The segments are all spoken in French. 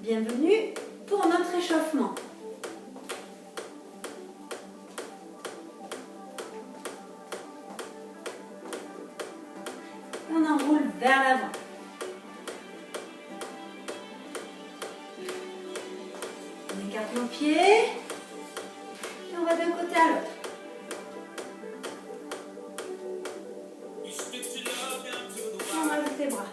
Bienvenue pour notre échauffement. Et on enroule vers l'avant. On écarte nos pieds et on va d'un côté à l'autre. Et on rajoute les bras.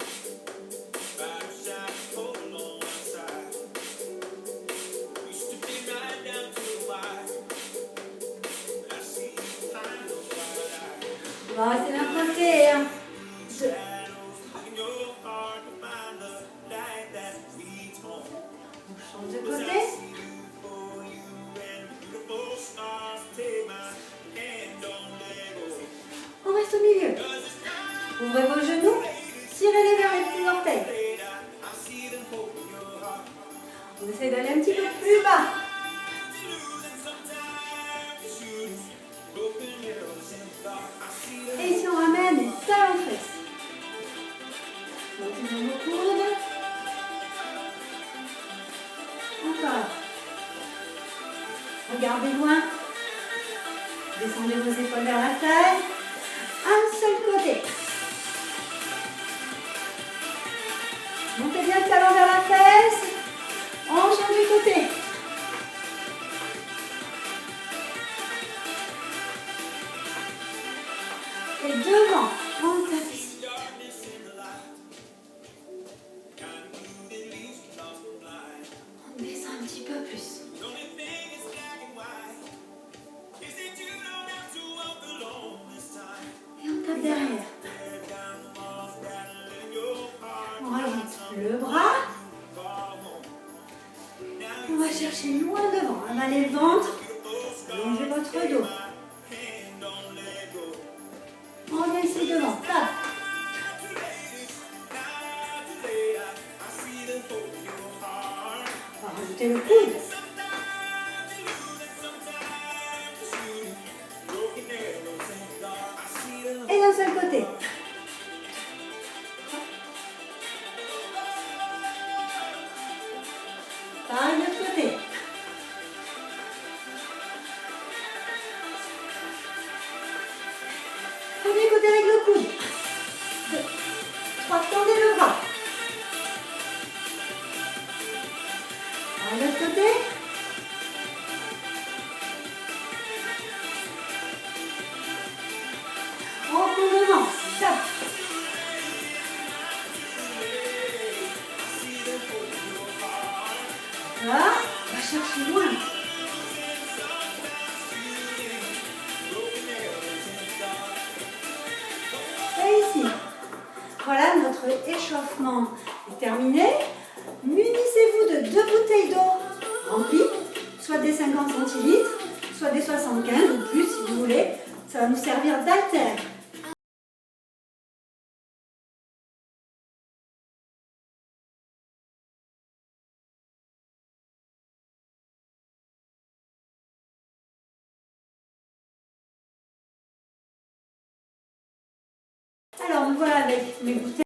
On va rester d'un côté. 1, 2. On change de côté. On reste au milieu. Ouvrez vos genoux. Tirez-les vers les petits orteils. On essaie d'aller un petit peu plus bas. Et ici on ramène les talons fesses. Montez dans vos coudes. Encore. Regardez loin. Descendez vos épaules vers la taille. Un seul côté. Montez bien le talon vers la fesse. On change de côté. Et devant, on tape ici. On descend un petit peu plus. Et on tape derrière. On rajoute le bras. On va chercher loin devant. Avalez le ventre. Allongez votre dos. On revient ici devant. Tape. On va rajouter le coude. Et d'un seul côté. Pareil de l'autre côté. Premier côté avec le coude. 2, 3, tendez le bras. Pareil de l'autre côté. Recouvrement. Tape. Là, on va chercher loin. Et ici. Voilà, notre échauffement est terminé. Munissez-vous de 2 bouteilles d'eau remplies, soit des 50 centilitres, soit des 75 ou plus si vous voulez. Ça va nous servir d'haltère. Alors, me voilà avec mes bouteilles.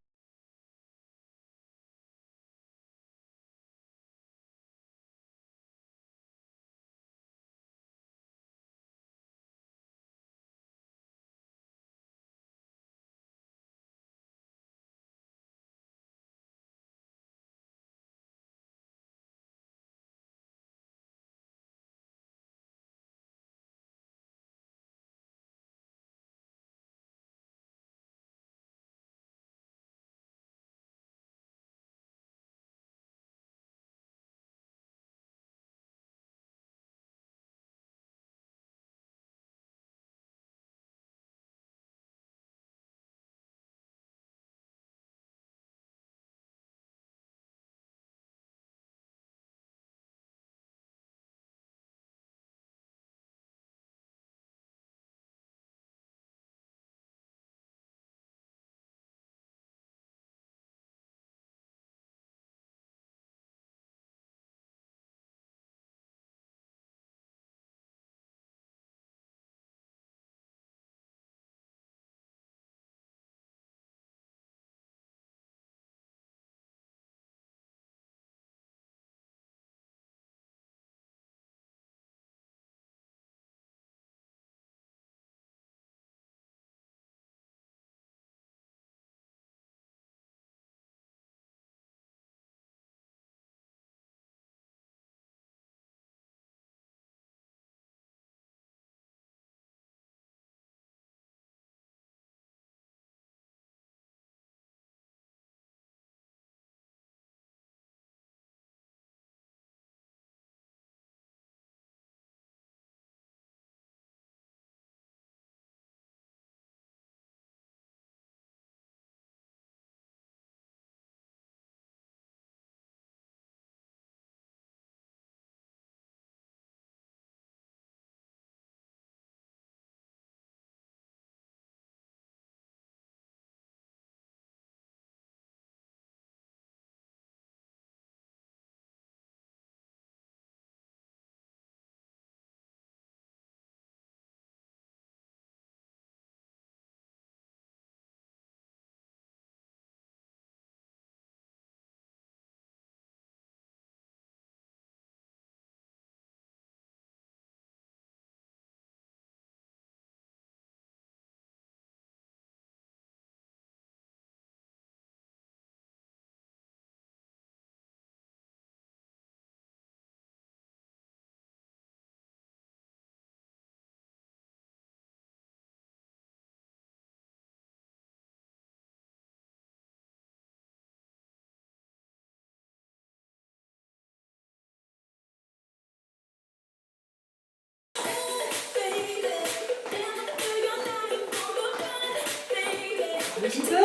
Un petit peu.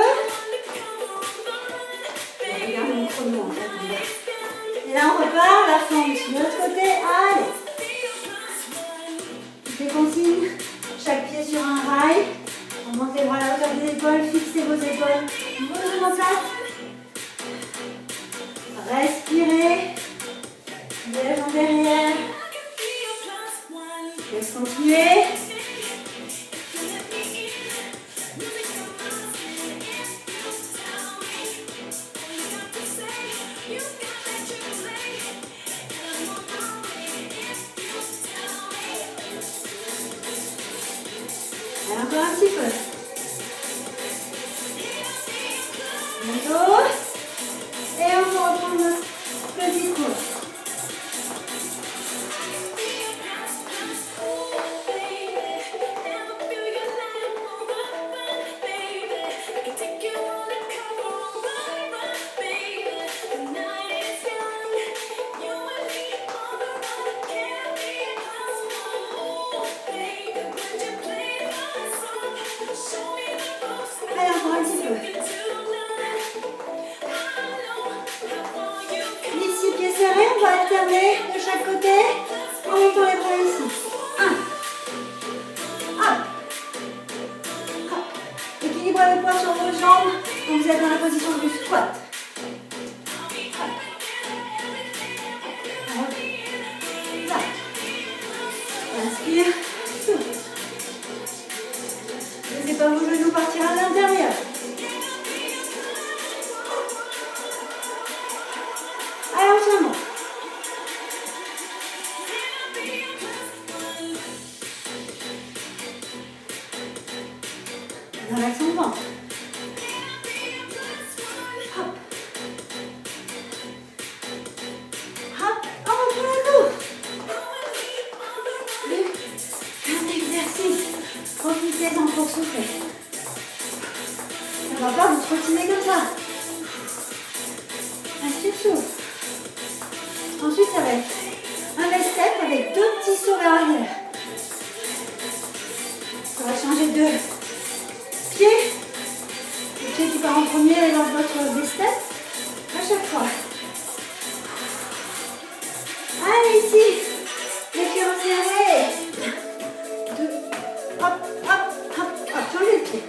Regardez mon chrono en fait. Et là on repart, la fente de l'autre côté. Allez. Les consignes, chaque pied sur un rail. On monte les bras à la hauteur des épaules, fixez vos épaules. Vos genoux en place. Respirez. Lève en derrière. Laisse continuer. Encore un petit peu. Bientôt. Et on va reprendre notre petit cours. Allez, encore un petit peu. Ici, pieds serrés, on va alterner de chaque côté en montant les bras ici. 1. Hop. Hop. Équilibrez le poids sur vos jambes quand vous êtes dans la position du squat. Hop. Hop. Là. Inspire. Souffle. Laissez pas vos genoux partir à l'intérieur. Allez, entièrement. On relaxe son ventre. Hop. Hop. On reprend le dos. Un exercice. Profitez-en pour souffler. Ça ne va pas vous trottiner comme ça. Inspire, souffle. Ensuite, ça va être un step avec 2 petits sauts vers l'arrière. On va changer de pied. Le pied qui part en premier est dans votre step à chaque fois. Allez, ici. Les pieds resserrés. 2. Hop, hop, hop, hop. Changez le pied.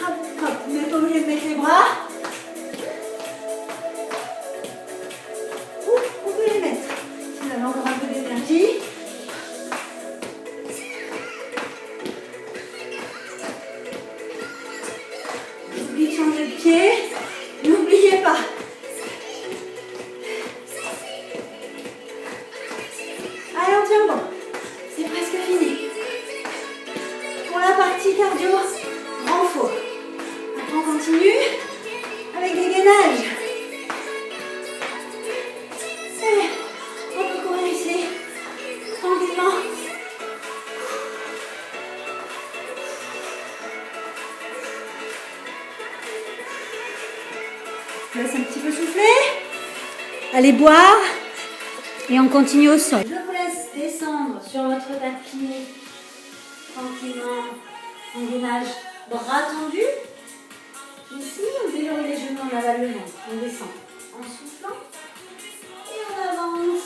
Hop, hop. Vous n'êtes pas obligé de mettre les bras. On peut les mettre. Si vous avez encore un peu d'énergie. N'oubliez de changer de pied. N'oubliez pas. Allez, on tient bon. C'est presque fini. Pour la partie cardio, renfort. Après, on continue avec des gainages. Et on peut courir ici, tranquillement. Je laisse un petit peu souffler. Allez boire. Et on continue au sol. Je vous laisse descendre sur votre tapis. Tranquillement. En gainage, bras tendus. Ici, on déverrouille les genoux, on avale le ventre. On descend en soufflant. Et on avance.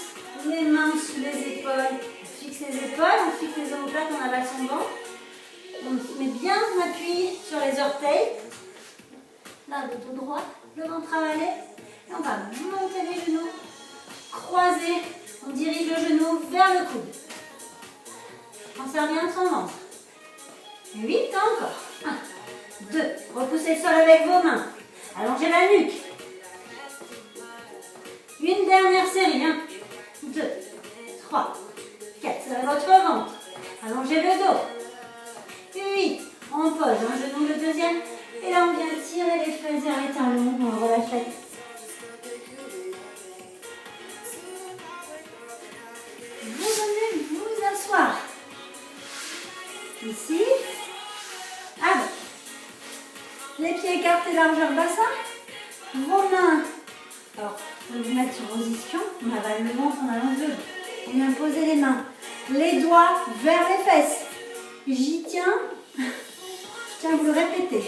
Les mains sous les épaules. On fixe les épaules, on fixe les omoplates, on avale son ventre. On met bien un appui sur les orteils. Là, le dos droit, le ventre avalé. Et on va monter les genoux. Croiser. On dirige le genou vers le coude. On serre bien son ventre. 8 encore. 1, 2. Repoussez le sol avec vos mains. Allongez la nuque. Une dernière série. 1, 2, 3, 4. Serrez votre ventre. Allongez le dos. 8. On pose un genou, le deuxième. Et là, on vient tirer les fesses vers les talons. On relâche la tête. Vous venez vous asseoir. Ici. Avec les pieds écartés largeur bassin. Vos mains. Alors, on va vous mettre sur vos ischions. On avale le ventre, on allonge le dos. On vient poser les mains. Les doigts vers les fesses. J'y tiens. Je tiens à vous le répéter.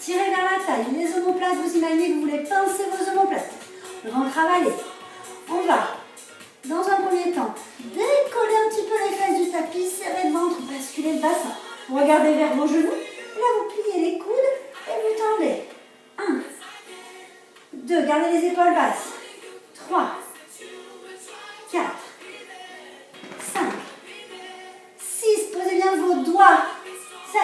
tirez vers la taille. Les omoplates, vous imaginez que vous voulez pincer vos omoplates. Le ventre avalé. On va, dans un premier temps, décoller un petit peu les fesses du tapis, serrer le ventre, basculer le bassin. Vous regardez vers vos genoux. Là, vous pliez les coudes et vous tendez. 1, 2, gardez les épaules basses. 3, 4, 5, 6, posez bien vos doigts. 7,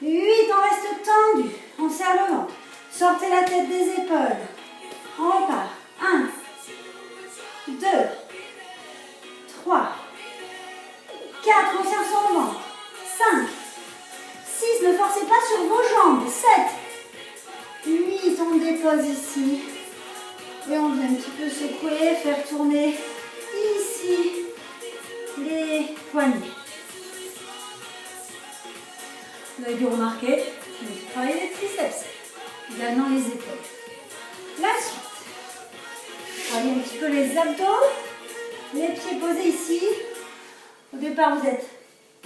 8, on reste tendu. On serre le ventre. Sortez la tête des épaules. On repart. 1, 2, 3, 4, on serre son ventre. 5, 6, ne forcez pas sur vos jambes. 7, 8, on dépose ici. Et on vient un petit peu secouer, faire tourner ici les poignets. Vous avez dû remarquer, je travaille les triceps, également les épaules. La suite. Travaillez un petit peu les abdos, les pieds posés ici. Au départ, vous êtes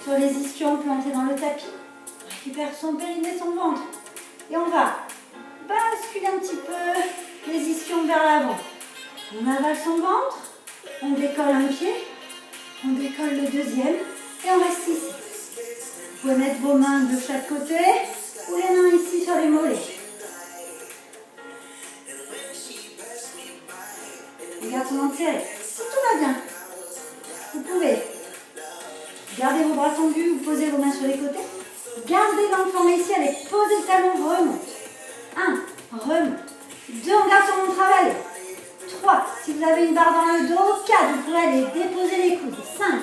sur les ischions plantés dans le tapis. On récupère son périnée, son ventre. Et on va basculer un petit peu les ischions vers l'avant. On avale son ventre, on décolle un pied, on décolle le deuxième et on reste ici. Vous pouvez mettre vos mains de chaque côté ou les mains ici sur les mollets. On garde son ventre serré. Si tout va bien, vous pouvez garder vos bras tendus, vous posez vos mains sur les côtés. Gardez l'enfant ici avec poser le talon, remonte. 1, remonte. 2, on garde son ventre avalé. 3, si vous avez une barre dans le dos. 4, vous pouvez aller déposer les coudes. 5,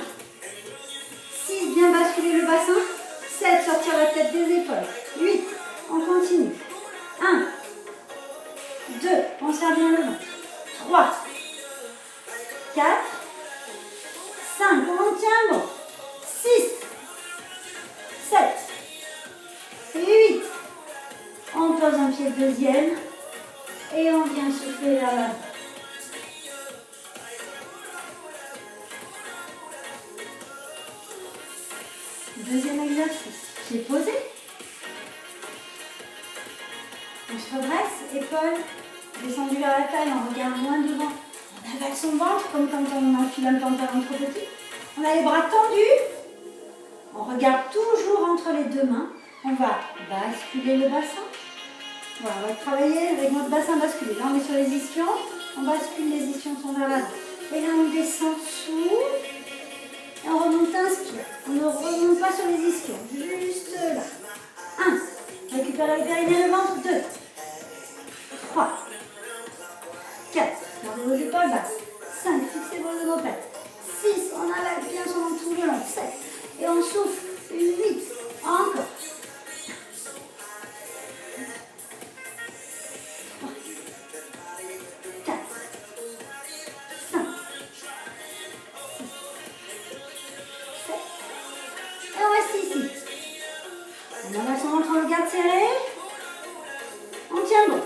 6, bien basculer le bassin. 7, sortir la tête des épaules. 8, on continue. 1, 2, on serre bien le ventre. 3, 4, 5, on tient bon. 6, 7, 8, on pose un pied deuxième et on vient souffler vers l'avant. Deuxième exercice, pied posé. On se redresse, épaules descendues vers la taille, on regarde loin devant. On avale son ventre comme quand on enfile un pantalon trop petit. On a les bras tendus. On regarde toujours entre les deux mains. On va basculer le bassin. Voilà, on va travailler avec notre bassin basculé. Là, on est sur les ischions. On bascule, les ischions sont vers l'avant. Et là, on descend sous. Et on remonte, inspire. On ne remonte pas sur les ischions. Juste là. 1. Récupérez le périnée, le ventre. 2. 3. 4. Gardez vos épaules basses. 5. Fixez vos omoplates. 6. On avale bien son ventre tout le long. 7. Et on souffle. 8. Encore. 4. 5. 6. 7. Et on reste ici. On avale son ventre, on le garde serré. On tient bon.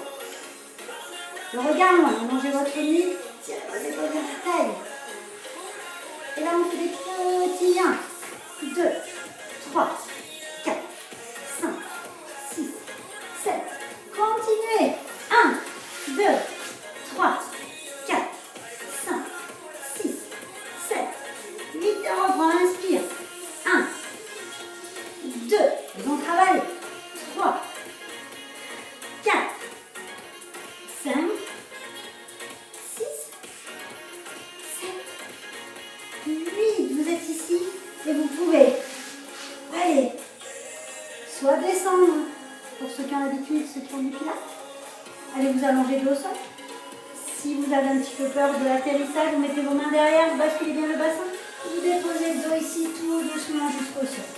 Le regard loin, allongez votre nuque, tirez vos épaules vers la taille. Et là, on fait des petits 1, 2, 3, 4, 5, 6, 7. Continuez. 1, 2, 3, 4, 5, 6, 7, 8. Et on reprend, inspire. 1, 2, on travaille. 3, 4, 5, 6, 7, 8. Vous êtes ici et vous pouvez, allez, soit descendre, pour ceux qui ont l'habitude, ceux qui font du pilates, allez vous allonger de au sol. Si vous avez un petit peu peur de l'atterrissage, vous mettez vos mains derrière, vous basculez bien le bassin, vous déposez le dos ici tout doucement jusqu'au sol.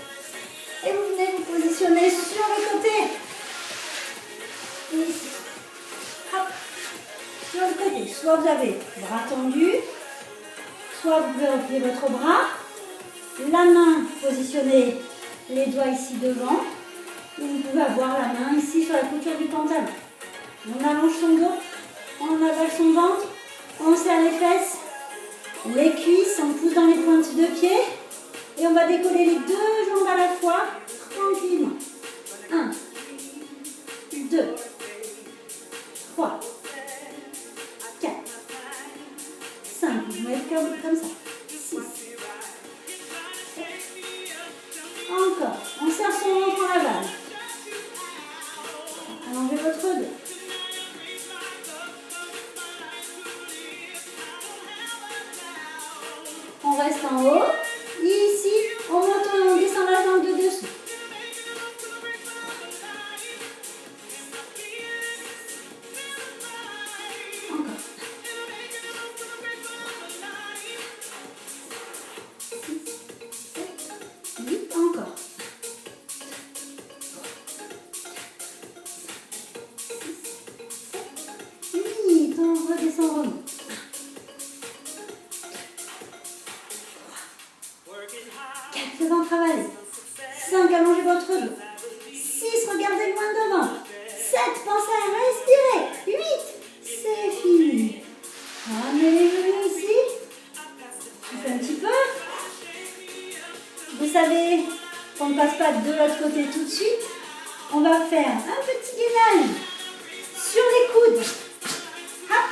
Et vous venez vous positionner sur le côté. Ici. Hop. Sur le côté. Soit vous avez bras tendus, soit vous pouvez replier votre bras. La main positionnée, les doigts ici devant. Ou vous pouvez avoir la main ici sur la couture du pantalon. On allonge son dos, on avale son ventre, on serre les fesses, les cuisses, on pousse dans les pointes de pied. Et on va décoller les deux jambes à la fois, tranquillement. 1, 2, 3, 4, 5, vous mettez comme ça, 6, encore, on serre son ventre en aval. Allongez votre dos. On reste en haut. Et ici, on monte et on descend la jambe de dessous. Encore. 8, encore. 8, on redescend, remonte. 4, le ventre avalé. 5, allongez votre dos. 6, regardez loin devant. 7, pensez à respirer. 8, c'est fini. Ramenez les genoux ici. Soufflez un petit peu. Vous savez qu'on ne passe pas de l'autre côté tout de suite. On va faire un petit gainage sur les coudes. Hop.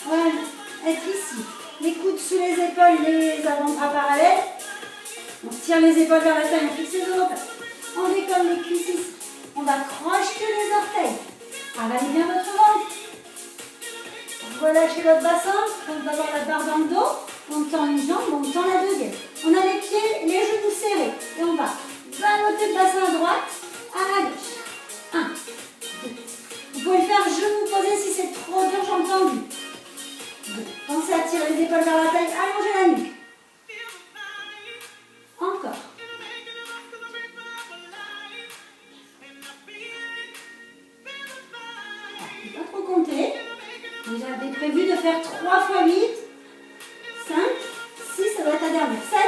Voilà, être ici. Les coudes sous les épaules, les avant-bras parallèles. On tire les épaules vers la taille, on fixe les omoplates. On décolle les cuisses ici. On va crocheter les orteils. Avalez bien votre ventre. Relâchez votre bassin. On va avoir la barre dans le dos. On tend une jambe, on tend la deuxième. On a les pieds, les genoux serrés. Et on va ballotter le bassin à droite, à la gauche. 1, 2. Vous pouvez le faire genou posé si c'est trop dur, jambes tendues. 2. Pensez à tirer les épaules vers la taille, allongez la nuque. Encore. Il ne faut pas trop compter. J'avais prévu de faire 3 fois 8. 5, 6, ça doit être la dernière. 7,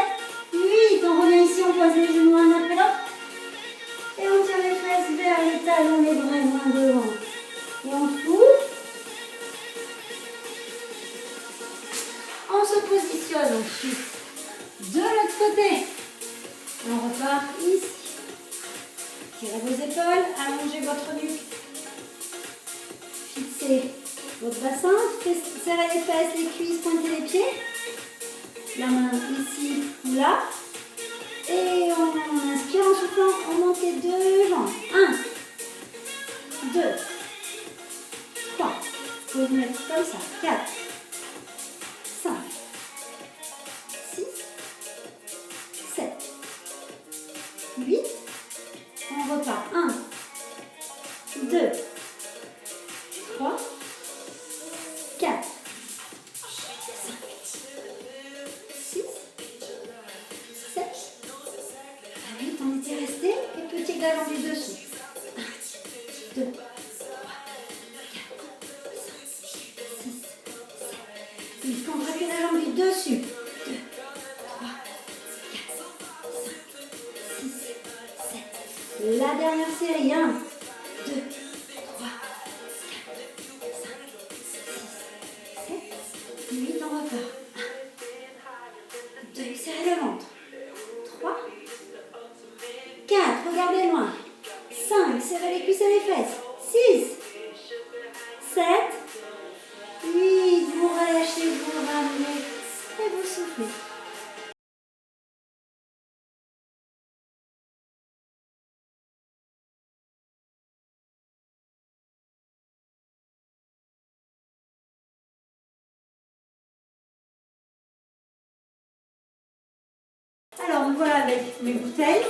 8, on revient ici, on pose les genoux un après l'autre. Et on tire les fesses vers les talons, les bras loin devant. Et on souffle. On se positionne ensuite de l'autre côté. On repart ici. Tirez vos épaules, allongez votre nuque. Fixez votre bassin, serrez les fesses, les cuisses, pointez les pieds. La main ici ou là. Et on inspire en soufflant, on monte les 2 jambes. 1, 2, 3. Vous vous mettre comme ça. 4, 5, 6, 7, 8. On repart. 1, 2, 3, 4, 5, 6, 7, 8. On était resté. Et petit galon du dessous. 1, 2, 3, 4, 5, 6, 7, 8. Contractez la jambe du dessus. 2, 3, 4, 5, 6, 7. La dernière série. 1, 2, 3, 4, 5, 6, 7, 8. On repart. 1, 2, serrez le ventre. 3, 4, regardez loin. 5, serrez les cuisses et les fesses. 6, 7, 8, vous relâchez, vous ramenez et vous soufflez. Alors, nous voilà avec mes bouteilles.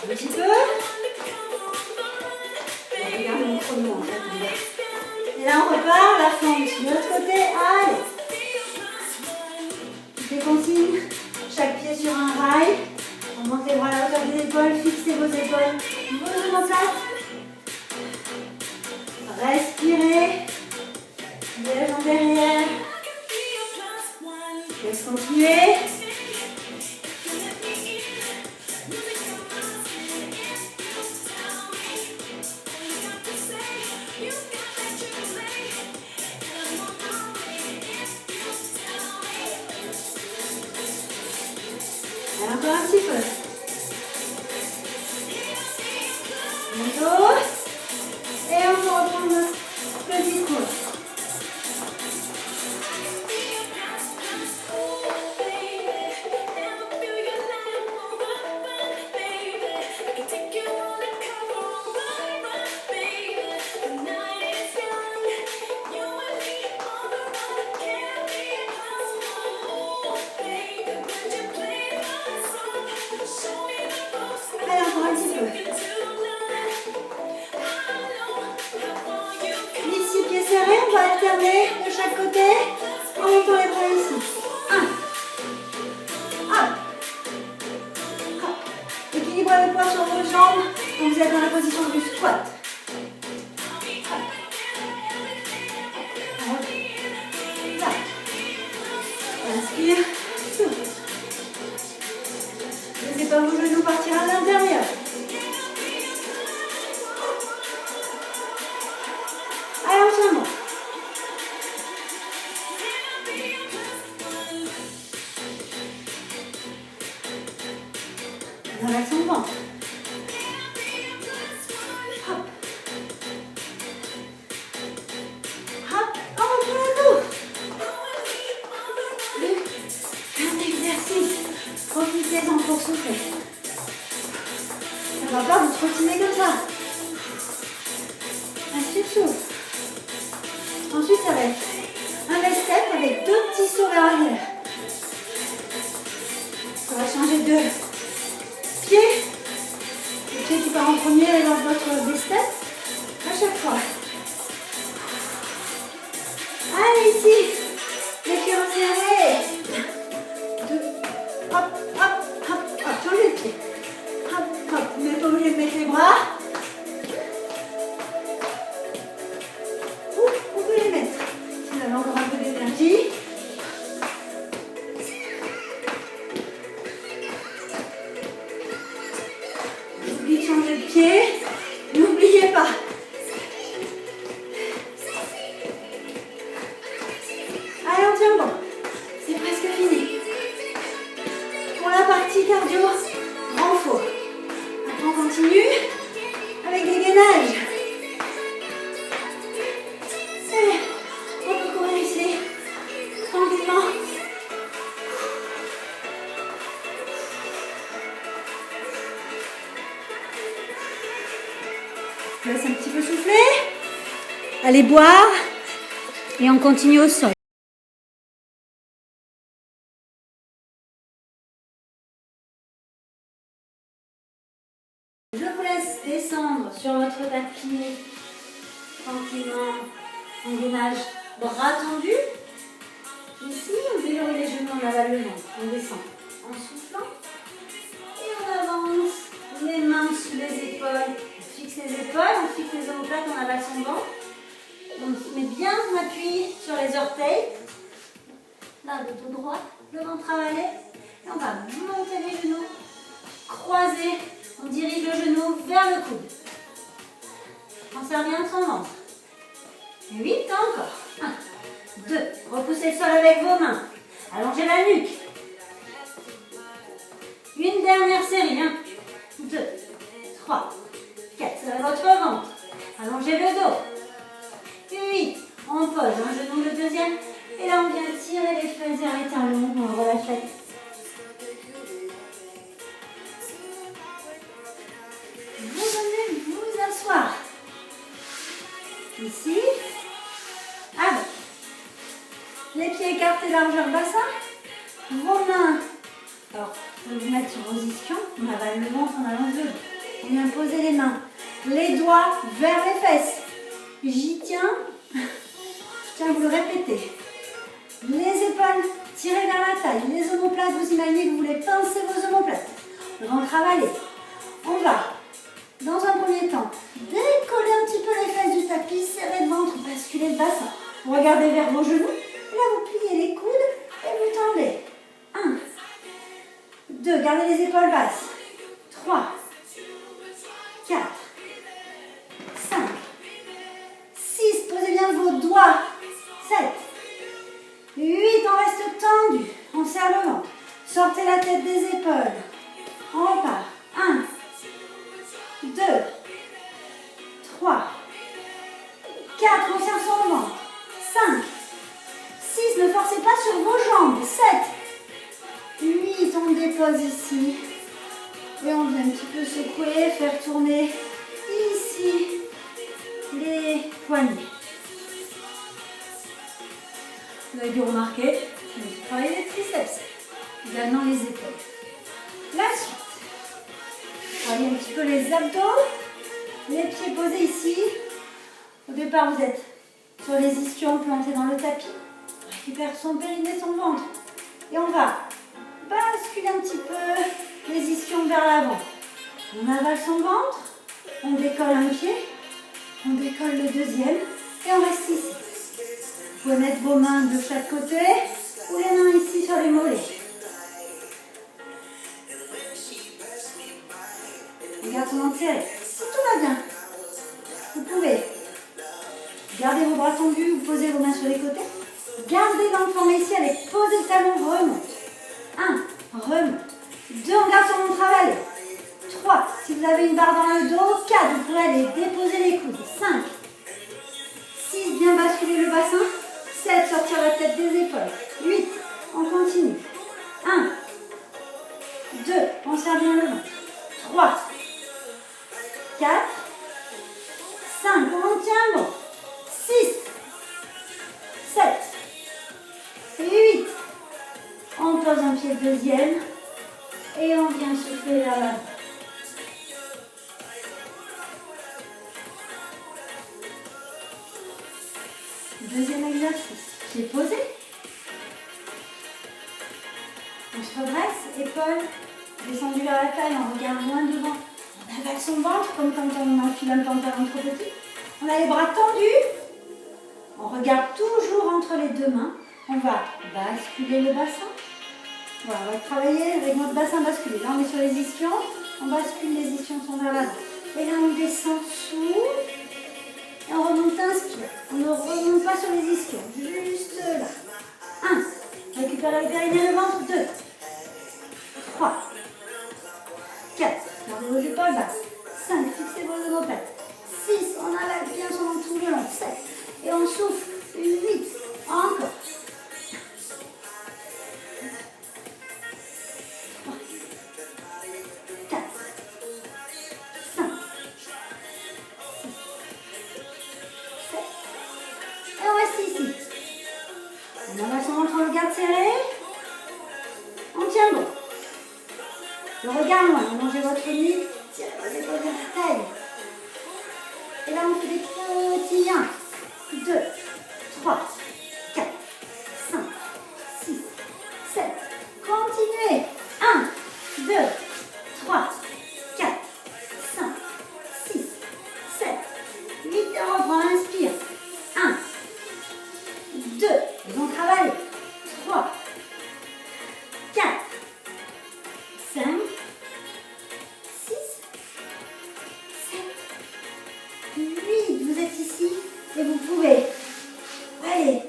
Un petit peu. Regarde mon chrono en fait. Et là on repart, la fente de l'autre côté. Allez. Toutes les consignes. Chaque pied sur un rail. On monte les bras à la hauteur des épaules. Fixez vos épaules. Vos genoux en place. Respirez. Les jambes derrière. Laisse continuer. Encore un petit peu. Bientôt. Et on peut reprendre le discours. Allez, encore un petit peu. Ici, pieds serrés, on va alterner de chaque côté en montant les bras ici. 1. Hop. Hop. Équilibrez le poids sur vos jambes quand vous êtes dans la position du squat. Là. Inspire. Souffle. Laissez pas vos genoux partir à l'intérieur. Allez, entièrement. On relaxe son ventre. Hop. Hop. On reprend le dos. Un exercice. Profitez-en pour souffler. Ça ne va pas vous trottiner comme ça. Inspire, souffle. Ensuite, ça va être un best step avec 2 petits sauts vers l'arrière. On va changer de pied. Le pied qui part en premier est dans votre best step à chaque fois. Allez, ici. Les pieds resserrés. 2. Hop, hop, hop, hop. Changez le pied. Hop, hop. Vous n'êtes pas obligé de mettre les bras. On peut les mettre. Si vous avez encore un peu d'énergie. N'oubliez de changer de pied. N'oubliez pas. Allez, on tient bon. C'est presque fini. Pour la partie cardio, renfort. Après, on continue avec des gainages. Et on peut courir ici, tranquillement. Je laisse un petit peu souffler. Allez boire. Et on continue au sol. Je vous laisse descendre sur votre tapis tranquillement en gainage bras tendus. Ici, on déverrouille les genoux, on avale le ventre, on descend en soufflant et on avance les mains sous les épaules. On fixe les épaules, on fixe les omoplates, on avale son ventre. On se met bien en appui sur les orteils. Là, le dos droit, le ventre avalé. Et on va monter les genoux, croiser. On dirige le genou vers le coude. On serre bien son ventre. 8, encore. 1, 2. Repoussez le sol avec vos mains. Allongez la nuque. Une dernière série. 1, 2, 3, 4. Serrez votre ventre. Allongez le dos. 8. On pose un genou, le deuxième. Et là, on vient tirer les fesses vers les talons. On relâche la tête. Vous venez vous asseoir. Ici. Avec les pieds écartés largeur bassin. Vos mains. Alors, vous pouvez vous mettre sur position. On avale le ventre, on allonge le dos. On vient poser les mains, les doigts vers les fesses. J'y tiens, je tiens à vous le répéter. Les épaules tirées vers la taille, les omoplates, vous imaginez que vous voulez pincer vos omoplates. Le ventre avalé. On va, dans un premier temps, décoller un petit peu les fesses du tapis, serrer le ventre, basculer le bassin. Vous regardez vers vos genoux, et là vous pliez les coudes et vous tendez. 1, 2, gardez les épaules basses. 3, 4, 5, 6, posez bien vos doigts. 7, 8, on reste tendu, on serre le ventre. Sortez la tête des épaules. On repart. 1, 2, 3, 4, on serre son ventre. 5, 6, ne forcez pas sur vos jambes. 7, 8, on dépose ici. Et on vient un petit peu secouer, faire tourner ici les poignets. Vous avez dû remarquer, je vais travailler les triceps, également les épaules. La suite. Travaillez un petit peu les abdos, les pieds posés ici. Au départ, vous êtes sur les ischions plantés dans le tapis. Récupère son périnée, son ventre. Et on va basculer un petit peu les ischions vers l'avant. On avale son ventre, on décolle un pied, on décolle le deuxième et on reste ici. Vous pouvez mettre vos mains de chaque côté ou les mains ici sur les mollets. On garde son ventre serré. Si tout va bien, vous pouvez garder vos bras tendus, vous posez vos mains sur les côtés. Gardez l'enfant ici, allez, posez le talon, remonte. 1, remonte. 2, on garde son ventre avalé. 3, si vous avez une barre dans le dos. 4, vous pourrez aller déposer les coudes. 5, 6, bien basculer le bassin. 7, sortir la tête des épaules. 8, on continue. 1, 2, on serre bien le ventre. 3, 4, 5, on tient bon. 6, 7, 8, on pose un pied deuxième et on vient souffler vers l'avant. Deuxième exercice, pied posé. On se redresse, épaules descendues vers la taille, on regarde loin devant. On avale son ventre comme quand on enfile un pantalon trop petit. On a les bras tendus. On regarde toujours entre les deux mains. On va basculer le bassin. Voilà, on va travailler avec notre bassin basculé. Là, on est sur les ischions. On bascule, les ischions sont vers l'avant. Et là, on descend sous. Et on remonte, inspire. On ne remonte pas sur les ischions. Juste là. 1. Récupérez le périnée, le ventre. 2. 3. 4. Gardez vos épaules basses. 5. Fixez vos omoplates. 6. On avale bien son ventre tout le long. 7. Et on souffle. 8. Encore. 4. 5. 6. 7. Et on reste ici. On avale son ventre, on le garde serré. On tient bon. Le regard loin, vous mangez votre nuit, tirez vos épaules vers la taille. Et là, on fait des petits 1, 2, 3, 4, 5, 6, 7. Continuez. 1, 2, 3, 4, 5, 6, 7, 8. Et on reprend, inspire. 1, 2, ils vont travailler. 3, 4, 5, 6, 7, 8. Vous êtes ici et vous pouvez, allez,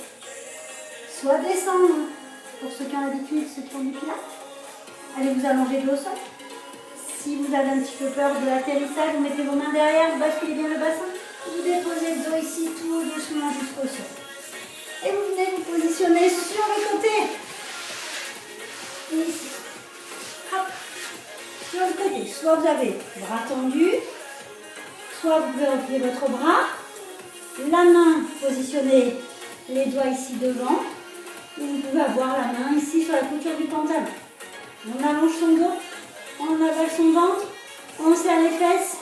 soit descendre, pour ceux qui ont l'habitude, ceux qui font du pilates. Allez vous allonger de l'eau au sol. Si vous avez un petit peu peur de l'atterrissage, vous mettez vos mains derrière, vous basculez bien le bassin. Vous déposez le dos ici tout doucement jusqu'au sol. Et vous venez vous positionner sur le côté. Et ici. Hop. Sur le côté. Soit vous avez bras tendus, soit vous pouvez replier votre bras. La main positionnée, les doigts ici devant. Et vous pouvez avoir la main ici sur la couture du pantalon. On allonge son dos, on avale son ventre, On serre les fesses,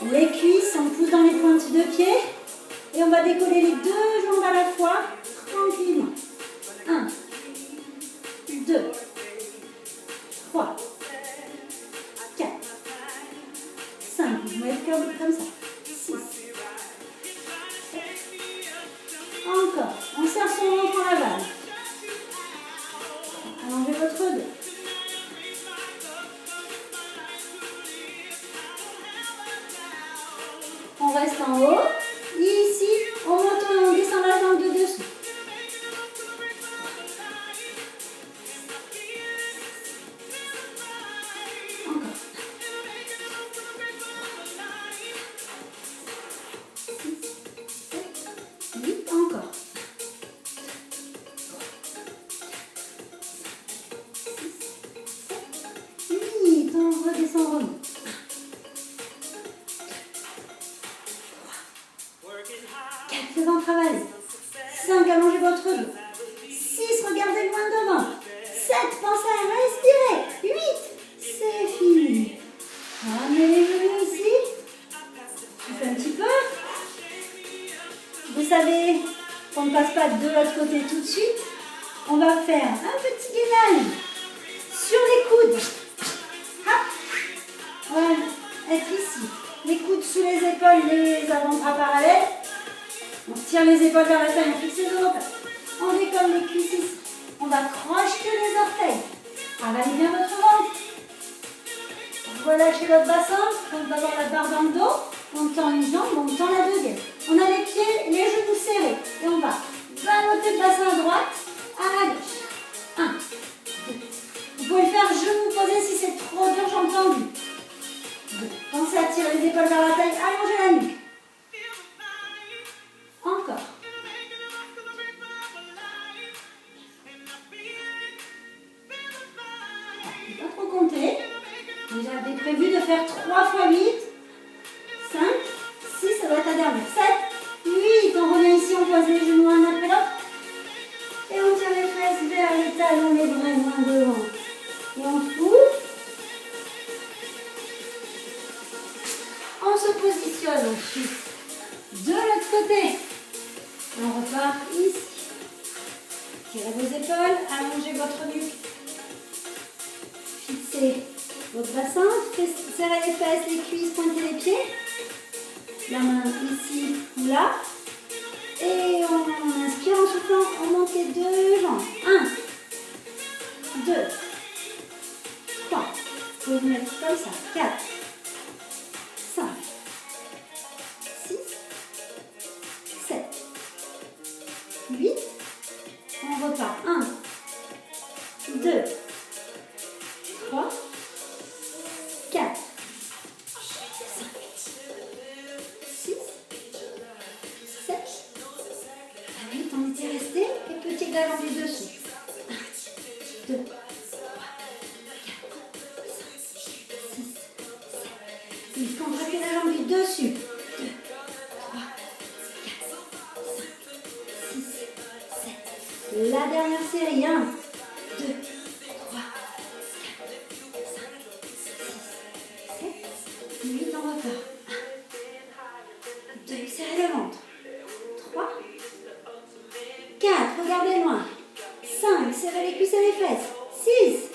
les cuisses, on pousse dans les pointes de pied. Et on va décoller les deux jambes à la fois, tranquillement. 1, 2, 3, 4, 5. Vous mettez comme ça. 6. Encore. On serre son ventre en aval. Allongez votre dos. On reste en haut. Ici, on monte et on descend la jambe de dessous. Encore. 8, encore. 8, on redescend, on remonte. 4, le ventre avalé. 5, allongez votre dos. 6, regardez loin devant. 7, pensez à respirer. 8, c'est fini. Ramenez les genoux ici. On fait un petit peu. Vous savez qu'on ne passe pas de l'autre côté tout de suite. On va faire un petit gainage sur les coudes. Hop. Voilà, être ici. Les coudes sous les épaules, les avant-bras parallèles. On tire les épaules vers la taille, on fixe les oreilles. On décolle les cuisses ici. On va crocheter les orteils. Avalez bien votre ventre. Relâchez votre bassin. On va avoir la barre dans le dos. On tend une jambe, on tend la deuxième. On a les pieds, les genoux serrés. Et on va ballotter le bassin à droite, à la gauche. 1, 2. Vous pouvez le faire genoux posés si c'est trop dur, jambes tendues. 2. Pensez à tirer les épaules vers la taille, allongez la nuque. Encore. Il ne faut pas trop compter. J'avais prévu de faire 3 fois 8. 5, 6, ça doit être la dernière. 7, 8. On revient ici, on pose les genoux un après l'autre. Et on tire les fesses vers les talons, les bras loin devant. Et on pousse. On se positionne ensuite de l'autre côté. On repart ici. Tirez vos épaules, allongez votre nuque. Fixez votre bassin, serrez les fesses, les cuisses, pointez les pieds. La main ici ou là. Et on inspire en soufflant, on monte les deux jambes. 1, 2, 3. Vous pouvez vous mettre comme ça. 4, 5, 6, 7, 8. On repart. 1, 2, 3, 4, 5, 6, 7. Ah oui, on était resté. Et petit galon du dessous. 1, 2, 3, 4, 5, 6, 7, 8. Contractez la jambe du dessus. 2, 3, 4, 5, 6, 7. La dernière série. 1, 2, 3, 4, 5, 6, 7, 8. On repart. 1, 2, serrez le ventre. 3, 4, regardez loin. 5, serrez les cuisses et les fesses. 6,